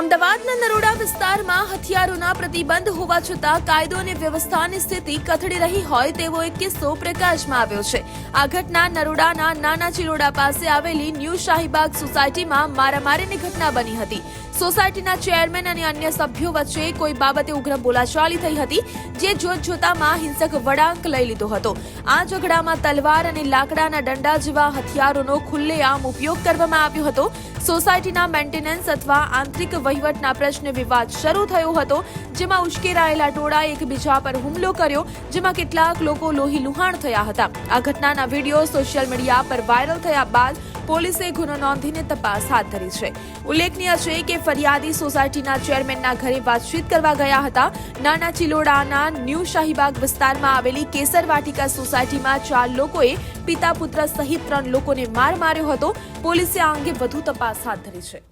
અમદાવાદના નરોડા વિસ્તારમાં હથિયારોના પ્રતિબંધ હોવા છતાં કાયદો અને વ્યવસ્થાની સ્થિતિ કથળી રહી હોય તેવો એક કિસ્સો પ્રકાશમાં આવ્યો છે. આ ઘટના નરોડાના નાના ચિલોડા પાસે આવેલી ન્યૂ શાહીબાગ સોસાયટીમાં મારામારીની ઘટના બની હતી. સોસાયટીના ચેરમેન અને અન્ય સભ્યો વચ્ચે કોઈ બાબતે ઉગ્ર બોલાચાલી થઈ હતી, જે જોતજોતામાં હિંસક વળાંક લઈ લીધો હતો. આ ઝઘડામાં તલવાર અને લાકડાના દંડા જેવા હથિયારોનો ખુલ્લેઆમ ઉપયોગ કરવામાં આવ્યો હતો. સોસાયટીના મેન્ટેનન્સ અથવા આંતરિક વહીવટના પ્રશ્ને વિવાદ શરૂ થયો હતો, જેમાં ઉશ્કેરાયેલા ટોળાએ એકબીજા પર હુમલો કર્યો, જેમાં કેટલાક લોકો લોહીલુહાણ થયા હતા. આ ઘટનાના વિડીયો સોશિયલ મીડિયા પર વાયરલ થયા બાદ પોલીસે ગુનો નોંધીને તપાસ હાથ ધરી છે. ઉલ્લેખનીય છે કે ફરિયાદી સોસાયટીના ચેરમેનના ઘરે વાતચીત કરવા ગયા હતા. નાના ચિલોડાના ન્યૂ શાહીબાગ વિસ્તારમાં આવેલી કેસર વાટિકા સોસાયટીમાં 4 લોકોએ પિતા પુત્ર સહિત 3 લોકોને માર માર્યો હતો. પોલીસે આ અંગે વધુ તપાસ હાથ ધરી છે.